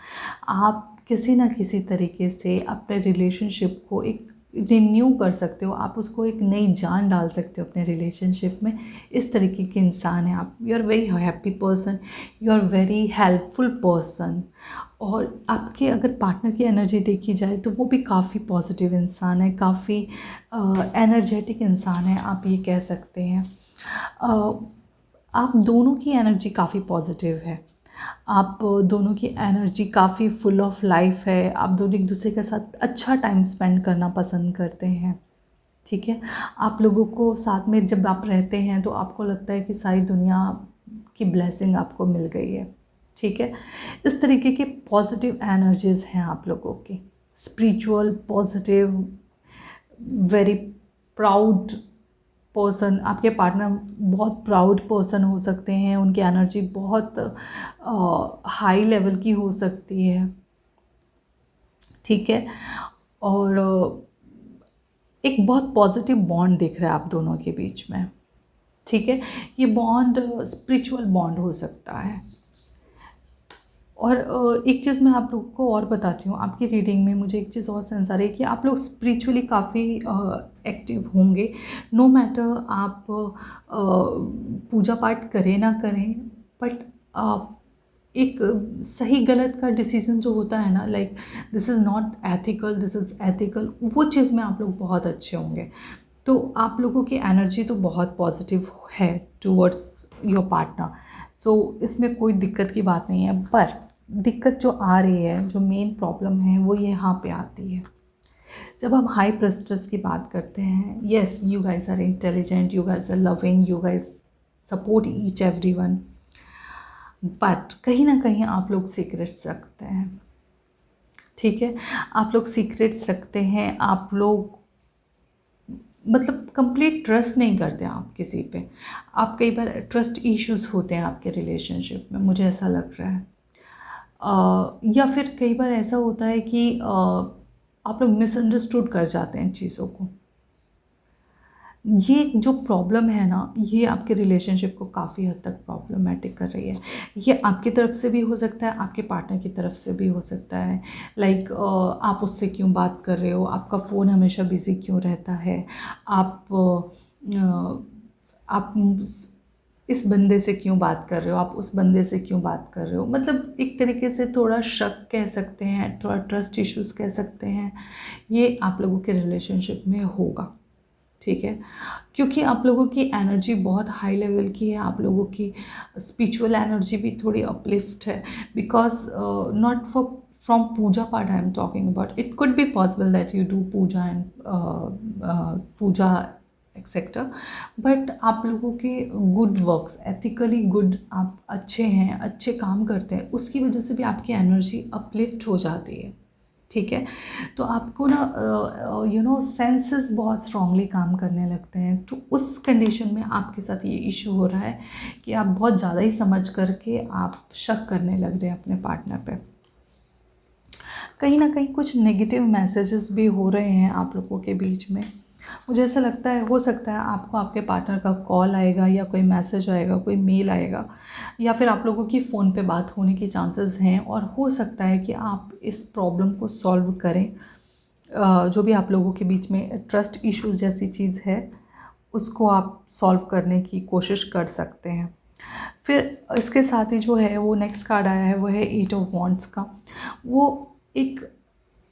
आप किसी ना किसी तरीके से अपने रिलेशनशिप को एक रिन्यू कर सकते हो, आप उसको एक नई जान डाल सकते हो अपने रिलेशनशिप में। इस तरीके के इंसान हैं आप। You are very happy person, you are very helpful person. और आपके अगर पार्टनर की एनर्जी देखी जाए तो वो भी काफ़ी पॉजिटिव इंसान है, काफ़ी एनर्जेटिक इंसान है, आप ये कह सकते हैं। आप दोनों की एनर्जी काफ़ी पॉजिटिव है, आप दोनों की एनर्जी काफ़ी फुल ऑफ लाइफ है, आप दोनों एक दूसरे के साथ अच्छा टाइम स्पेंड करना पसंद करते हैं। ठीक है, आप लोगों को साथ में जब आप रहते हैं तो आपको लगता है कि सारी दुनिया की ब्लेसिंग आपको मिल गई है। ठीक है, इस तरीके के पॉजिटिव एनर्जीज़ हैं आप लोगों की, spiritual, positive, very proud person. आपके पार्टनर बहुत प्राउड पर्सन हो सकते हैं, उनकी एनर्जी बहुत हाई लेवल की हो सकती है। ठीक है, और एक बहुत पॉजिटिव बॉन्ड दिख रहा है आप दोनों के बीच में। ठीक है, ये बॉन्ड स्पिरिचुअल बॉन्ड हो सकता है। और एक चीज़ मैं आप लोगों को और बताती हूँ, आपकी रीडिंग में मुझे एक चीज़ और सेंस आ रही है कि आप लोग स्पिरिचुअली काफ़ी एक्टिव होंगे। नो मैटर आप पूजा पाठ करें ना करें, बट एक सही गलत का डिसीज़न जो होता है ना, like this is not ethical, this is ethical, वो चीज़ में आप लोग बहुत अच्छे होंगे। तो आप लोगों की एनर्जी तो बहुत पॉजिटिव है टूवर्ड्स योर पार्टनर। सो इसमें कोई दिक्कत की बात नहीं है। पर दिक्कत जो आ रही है, जो मेन प्रॉब्लम है, वो यहाँ पे आती है जब हम हाई प्रेस्टिज की बात करते हैं। Yes, you guys are intelligent, you guys are loving, you guys support each everyone, but कहीं ना कहीं आप लोग सीक्रेट्स रखते हैं। ठीक है, आप लोग सीक्रेट्स रखते हैं, आप लोग मतलब कंप्लीट ट्रस्ट नहीं करते आप किसी पे। आप कई बार ट्रस्ट इश्यूज होते हैं आपके रिलेशनशिप में, मुझे ऐसा लग रहा है। या फिर कई बार ऐसा होता है कि आप लोग मिसअंडरस्टूड कर जाते हैं चीज़ों को। ये जो प्रॉब्लम है ना, ये आपके रिलेशनशिप को काफ़ी हद तक प्रॉब्लमेटिक कर रही है। ये आपकी तरफ से भी हो सकता है, आपके पार्टनर की तरफ से भी हो सकता है। लाइक आप उससे क्यों बात कर रहे हो, आपका फ़ोन हमेशा बिज़ी क्यों रहता है, आप इस बंदे से क्यों बात कर रहे हो, आप उस बंदे से क्यों बात कर रहे हो। मतलब एक तरीके से थोड़ा शक कह सकते हैं, थोड़ा ट्रस्ट इश्यूज़ कह सकते हैं, ये आप लोगों के रिलेशनशिप में होगा। ठीक है, क्योंकि आप लोगों की एनर्जी बहुत हाई लेवल की है, आप लोगों की स्पिरिचुअल एनर्जी भी थोड़ी अपलिफ्ट है। बिकॉज नॉट फॉर फ्रॉम पूजा पाठ I am talking about, it could be possible that you do puja and puja etcetera, but आप लोगों के गुड वर्क्स, एथिकली गुड, आप अच्छे हैं, अच्छे काम करते हैं, उसकी वजह से भी आपकी एनर्जी अपलिफ्ट हो जाती है। ठीक है, तो आपको ना यू नो सेंसेस बहुत स्ट्रांगली काम करने लगते हैं। तो उस कंडीशन में आपके साथ ये इशू हो रहा है कि आप बहुत ज़्यादा ही समझ करके आप शक करने लग रहे हैं अपने पार्टनर पे। कहीं ना कहीं कुछ नेगेटिव मैसेजेस भी हो रहे हैं आप लोगों के बीच में। मुझे ऐसा लगता है, हो सकता है आपको आपके पार्टनर का कॉल आएगा या कोई मैसेज आएगा, कोई मेल आएगा, या फिर आप लोगों की फ़ोन पे बात होने की चांसेस हैं। और हो सकता है कि आप इस प्रॉब्लम को सॉल्व करें। जो भी आप लोगों के बीच में ट्रस्ट इश्यूज जैसी चीज़ है, उसको आप सॉल्व करने की कोशिश कर सकते हैं। फिर इसके साथ ही जो है वो नेक्स्ट कार्ड आया है, वो है 8 ऑफ वॉन्ड्स का। वो एक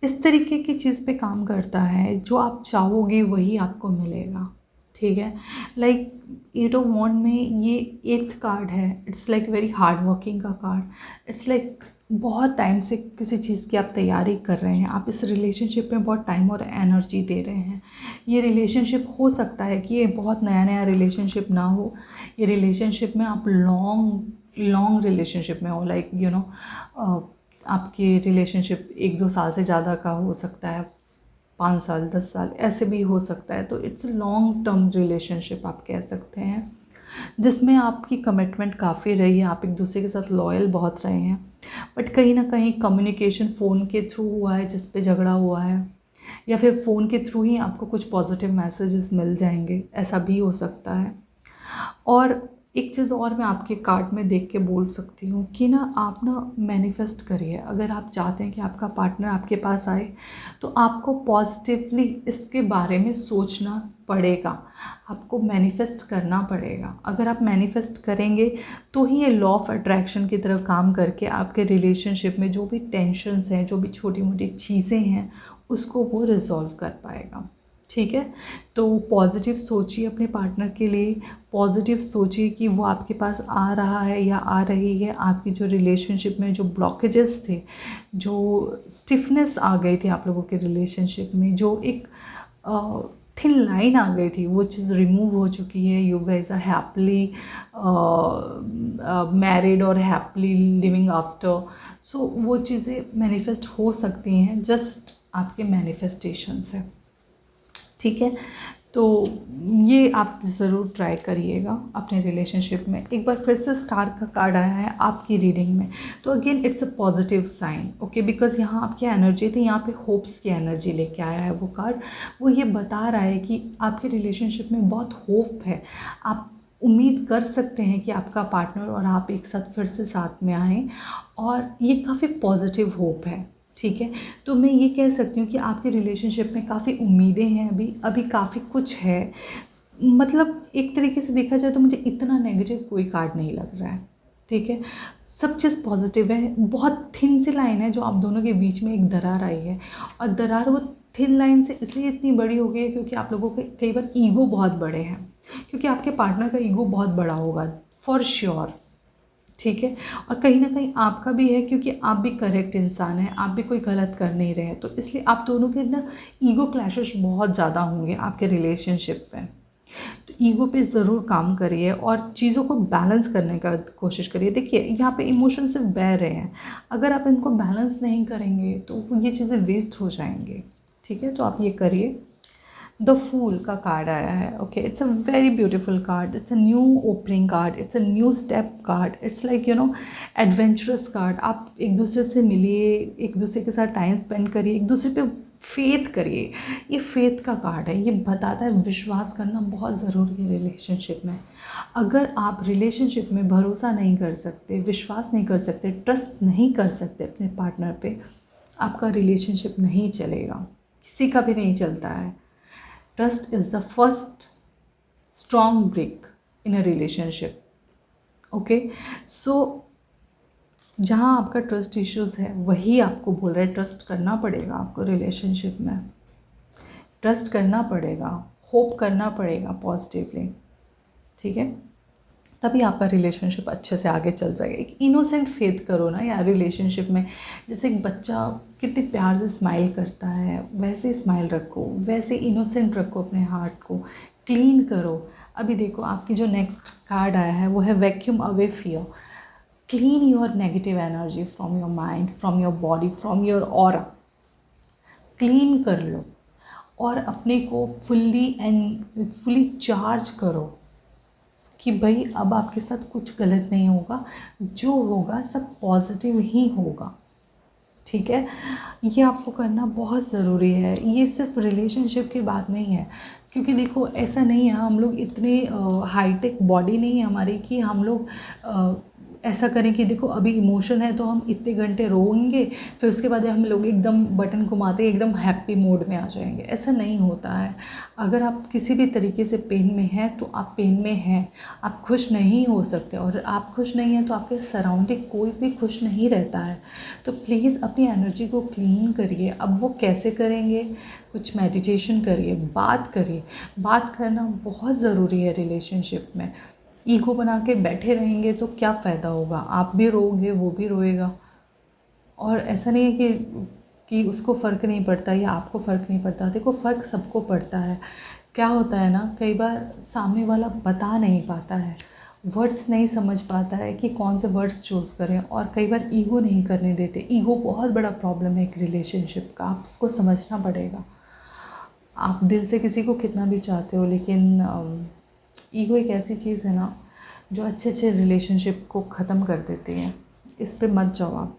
इस तरीके की चीज़ पे काम करता है, जो आप चाहोगे वही आपको मिलेगा। ठीक है, लाइक 8 ऑफ वॉन्ड में ये 8th कार्ड है। It's like very hard working का कार्ड। इट्स लाइक बहुत टाइम से किसी चीज़ की आप तैयारी कर रहे हैं, आप इस रिलेशनशिप में बहुत टाइम और एनर्जी दे रहे हैं। ये रिलेशनशिप हो सकता है कि ये बहुत नया नया रिलेशनशिप ना हो, ये रिलेशनशिप में आप लॉन्ग रिलेशनशिप में हो, लाइक यू नो आपकी रिलेशनशिप 1-2 साल से ज़्यादा का हो सकता है, 5 साल 10 साल ऐसे भी हो सकता है। तो it's a long term relationship आप कह सकते हैं। जिसमें आपकी कमिटमेंट काफ़ी रही है, आप एक दूसरे के साथ लॉयल बहुत रहे हैं, बट कहीं ना कहीं कम्युनिकेशन फ़ोन के थ्रू हुआ है जिस पे झगड़ा हुआ है, या फिर फ़ोन के थ्रू ही आपको कुछ पॉजिटिव मैसेजेस मिल जाएंगे, ऐसा भी हो सकता है। और एक चीज़ और मैं आपके कार्ड में देख के बोल सकती हूँ कि ना आप ना मैनिफेस्ट करिए। अगर आप चाहते हैं कि आपका पार्टनर आपके पास आए तो आपको पॉजिटिवली इसके बारे में सोचना पड़ेगा, आपको मैनिफेस्ट करना पड़ेगा। अगर आप मैनिफेस्ट करेंगे तो ही ये लॉ ऑफ अट्रैक्शन की तरह काम करके आपके रिलेशनशिप में जो भी टेंशन्स हैं, जो भी छोटी मोटी चीज़ें हैं, उसको वो रिजॉल्व कर पाएगा। ठीक है, तो पॉजिटिव सोचिए अपने पार्टनर के लिए, पॉजिटिव सोचिए कि वो आपके पास आ रहा है या आ रही है। आपकी जो रिलेशनशिप में जो ब्लॉकेजेस थे, जो स्टिफनेस आ गई थी आप लोगों के रिलेशनशिप में, जो एक थिन लाइन आ गई थी, वो चीज़ रिमूव हो चुकी है। You guys are happily married और हैप्पीली लिविंग आफ्टर। सो वो चीज़ें मैनिफेस्ट हो सकती हैं जस्ट आपके मैनिफेस्टेशन से। ठीक है, तो ये आप ज़रूर ट्राई करिएगा अपने रिलेशनशिप में। एक बार फिर से स्टार का कार्ड आया है आपकी रीडिंग में, तो again it's a positive sign, okay, because यहाँ आपकी एनर्जी थी, यहाँ पे होप्स की एनर्जी लेके आया है वो कार्ड। वो ये बता रहा है कि आपके रिलेशनशिप में बहुत होप है, आप उम्मीद कर सकते हैं कि आपका पार्टनर और आप एक साथ फिर से साथ में आएँ, और ये काफ़ी पॉजिटिव होप है। ठीक है, तो मैं ये कह सकती हूँ कि आपके रिलेशनशिप में काफ़ी उम्मीदें हैं, अभी काफ़ी कुछ है। मतलब एक तरीके से देखा जाए तो मुझे इतना नेगेटिव कोई कार्ड नहीं लग रहा है। ठीक है, सब चीज़ पॉजिटिव है। बहुत थिन सी लाइन है जो आप दोनों के बीच में एक दरार आई है, और दरार वो थिन लाइन से इसलिए इतनी बड़ी हो गई है क्योंकि आप लोगों के कई बार ईगो बहुत बड़े हैं, क्योंकि आपके पार्टनर का ईगो बहुत बड़ा होगा फॉर श्योर। ठीक है, और कहीं ना कहीं आपका भी है, क्योंकि आप भी करेक्ट इंसान हैं, आप भी कोई गलत कर नहीं रहे हैं, तो इसलिए आप दोनों के ना ईगो क्लैशेस बहुत ज़्यादा होंगे आपके रिलेशनशिप में। तो ईगो पे ज़रूर काम करिए और चीज़ों को बैलेंस करने का कोशिश करिए। देखिए यहाँ पे इमोशन सिर्फ बह रहे हैं, अगर आप इनको बैलेंस नहीं करेंगे तो ये चीज़ें वेस्ट हो जाएंगी। ठीक है, तो आप ये करिए। द फूल का कार्ड आया है, okay, it's a very beautiful card, it's a new opening card, it's a new step card, it's like adventurous card. आप एक दूसरे से मिलिए, एक दूसरे के साथ टाइम स्पेंड करिए, एक दूसरे पे फेथ करिए। ये फेथ का कार्ड है, ये बताता है विश्वास करना बहुत ज़रूरी है रिलेशनशिप में। अगर आप रिलेशनशिप में भरोसा नहीं कर सकते, विश्वास नहीं कर सकते, ट्रस्ट नहीं कर सकते अपने पार्टनर पे, आपका रिलेशनशिप नहीं चलेगा, किसी का भी नहीं चलता है। Trust is the first strong brick in a relationship. Okay, so जहाँ आपका ट्रस्ट इश्यूज़ है वही आपको बोल रहा है ट्रस्ट करना पड़ेगा आपको रिलेशनशिप में, ट्रस्ट करना पड़ेगा, होप करना पड़ेगा पॉजिटिवली। ठीक है, तभी आपका रिलेशनशिप अच्छे से आगे चल जाएगा। एक इनोसेंट फेथ करो ना यार रिलेशनशिप में, जैसे एक बच्चा कितने प्यार से स्माइल करता है वैसे स्माइल रखो, वैसे इनोसेंट रखो अपने हार्ट को, क्लीन करो। अभी देखो आपकी जो नेक्स्ट कार्ड आया है वो है vacuum away fear. Clean your negative energy from your mind, from your body, from your aura. Clean कर लो और अपने को फुल्ली चार्ज करो कि भाई अब आपके साथ कुछ गलत नहीं होगा, जो होगा सब पॉजिटिव ही होगा। ठीक है, ये आपको करना बहुत ज़रूरी है। ये सिर्फ रिलेशनशिप की बात नहीं है, क्योंकि देखो ऐसा नहीं है, हम लोग इतने हाईटेक बॉडी नहीं है हमारी कि हम लोग ऐसा करें कि देखो अभी इमोशन है तो हम इतने घंटे रोएंगे, फिर उसके बाद हम लोग एकदम बटन घुमाते एकदम हैप्पी मोड में आ जाएंगे। ऐसा नहीं होता है। अगर आप किसी भी तरीके से पेन में हैं तो आप पेन में हैं, आप खुश नहीं हो सकते, और आप खुश नहीं हैं तो आपके सराउंडिंग कोई भी खुश नहीं रहता है। तो प्लीज़ अपनी एनर्जी को क्लीन करिए। अब वो कैसे करेंगे? कुछ मेडिटेशन करिए, बात करिए। बात करना बहुत ज़रूरी है रिलेशनशिप में। ईगो बना के बैठे रहेंगे तो क्या फ़ायदा होगा? आप भी रोओगे, वो भी रोएगा, और ऐसा नहीं है कि उसको फ़र्क नहीं पड़ता या आपको फ़र्क नहीं पड़ता। देखो फ़र्क सबको पड़ता है। क्या होता है ना, कई बार सामने वाला बता नहीं पाता है, वर्ड्स नहीं समझ पाता है कि कौन से वर्ड्स चूज़ करें, और कई बार ईगो नहीं करने देते। ईगो बहुत बड़ा प्रॉब्लम है एक रिलेशनशिप का, आप इसको समझना पड़ेगा। आप दिल से किसी को कितना भी चाहते हो, लेकिन ईगो एक ऐसी चीज़ है ना जो अच्छे अच्छे रिलेशनशिप को ख़त्म कर देती हैं। इस पे मत जाओ आप।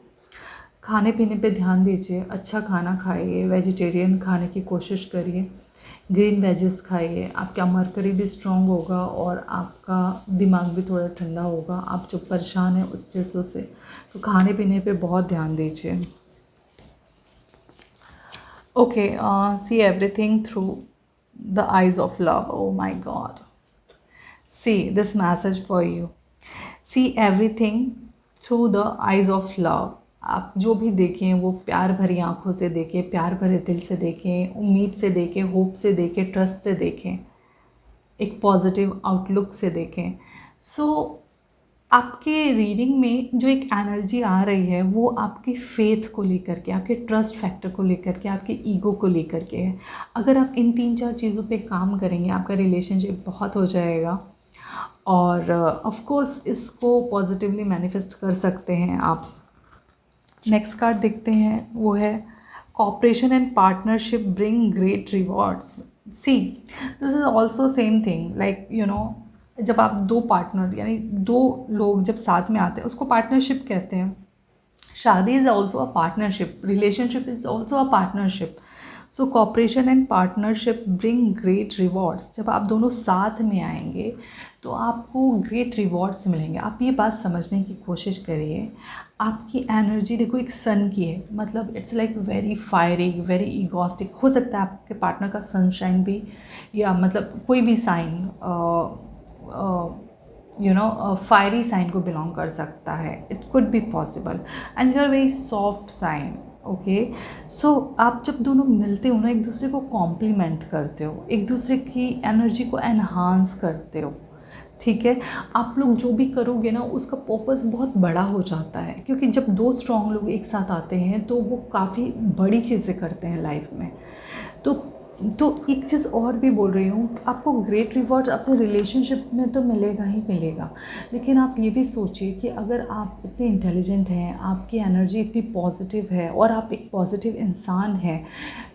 खाने पीने पे ध्यान दीजिए, अच्छा खाना खाइए, वेजिटेरियन खाने की कोशिश करिए, ग्रीन वेजेस खाइए, आपका मर्करी भी स्ट्रॉन्ग होगा और आपका दिमाग भी थोड़ा ठंडा होगा। आप जो परेशान हैं उस चीज़ों से, तो खाने पीने पे बहुत ध्यान दीजिए। Okay, see everything through the eyes of love. Oh my God, see this message for you. See everything through the eyes of love. आप जो भी देखें वो प्यार भरी आँखों से देखें, प्यार भरे दिल से देखें, उम्मीद से देखें, होप से देखें, ट्रस्ट से देखें, एक पॉजिटिव आउटलुक से देखें। सो आपके रीडिंग में जो एक एनर्जी आ रही है वो आपकी फेथ को लेकर के, आपके ट्रस्ट फैक्टर को लेकर के, आपके ईगो को लेकर के है। अगर आप इन 3-4 चीज़ों पे काम करेंगे, आपका रिलेशनशिप बहुत हो जाएगा। और ऑफ कोर्स इसको पॉजिटिवली मैनिफेस्ट कर सकते हैं आप। नेक्स्ट कार्ड देखते हैं, वो है cooperation and partnership bring great rewards. See this is also same thing, like you know, जब आप दो पार्टनर यानी दो लोग जब साथ में आते हैं उसको पार्टनरशिप कहते हैं। शादी is also a partnership, relationship is also a partnership. So cooperation and partnership bring great rewards. जब आप दोनों साथ में आएंगे तो आपको ग्रेट रिवॉर्ड्स मिलेंगे। आप ये बात समझने की कोशिश करिए, आपकी एनर्जी देखो एक सन की है, मतलब it's like very fiery, very egoistic. हो सकता है आपके पार्टनर का सनशाइन भी, या मतलब कोई भी साइन फायरी साइन को बिलोंग कर सकता है। It could be possible and you are very soft sign. Okay, so आप जब दोनों मिलते हो ना, एक दूसरे को कॉम्प्लीमेंट करते हो, एक दूसरे की एनर्जी को एनहांस करते हो। ठीक है, आप लोग जो भी करोगे ना उसका पर्पस बहुत बड़ा हो जाता है, क्योंकि जब दो स्ट्रॉन्ग लोग एक साथ आते हैं तो वो काफ़ी बड़ी चीज़ें करते हैं लाइफ में। तो एक चीज़ और भी बोल रही हूँ, आपको ग्रेट रिवॉर्ड अपने रिलेशनशिप में तो मिलेगा ही मिलेगा, लेकिन आप ये भी सोचिए कि अगर आप इतने इंटेलिजेंट हैं, आपकी एनर्जी इतनी पॉजिटिव है और आप एक पॉजिटिव इंसान हैं,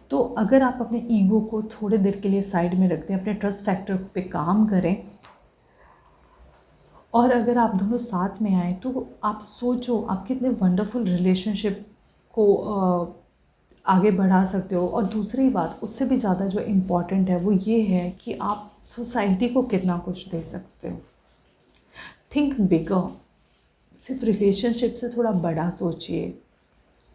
तो अगर आप अपने ईगो को थोड़े देर के लिए साइड में रखते हैं, अपने ट्रस्ट फैक्टर पे काम करें और अगर आप दोनों साथ में आए, तो आप सोचो आप कितने वंडरफुल रिलेशनशिप को आगे बढ़ा सकते हो। और दूसरी बात उससे भी ज़्यादा जो इम्पॉर्टेंट है वो ये है कि आप सोसाइटी को कितना कुछ दे सकते हो। थिंक बिगर, सिर्फ रिलेशनशिप से थोड़ा बड़ा सोचिए।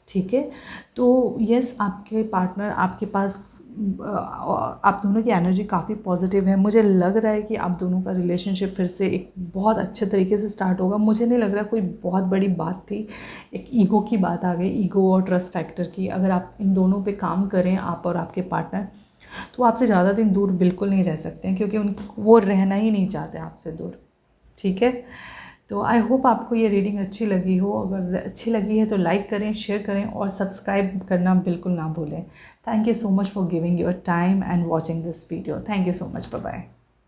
ठीक है, तो यस, आपके पार्टनर आपके पास, आप दोनों की एनर्जी काफ़ी पॉजिटिव है। मुझे लग रहा है कि आप दोनों का रिलेशनशिप फिर से एक बहुत अच्छे तरीके से स्टार्ट होगा। मुझे नहीं लग रहा कोई बहुत बड़ी बात थी, एक ईगो की बात आ गई, ईगो और ट्रस्ट फैक्टर की। अगर आप इन दोनों पे काम करें, आप और आपके पार्टनर, तो आपसे ज़्यादा दिन दूर बिल्कुल नहीं रह सकते हैं, क्योंकि वो रहना ही नहीं चाहते आपसे दूर। ठीक है, तो आई होप आपको ये रीडिंग अच्छी लगी हो। अगर अच्छी लगी है तो लाइक करें, शेयर करें और सब्सक्राइब करना बिल्कुल ना भूलें। Thank you so much for giving your time and watching this video. Thank you so much, bye bye.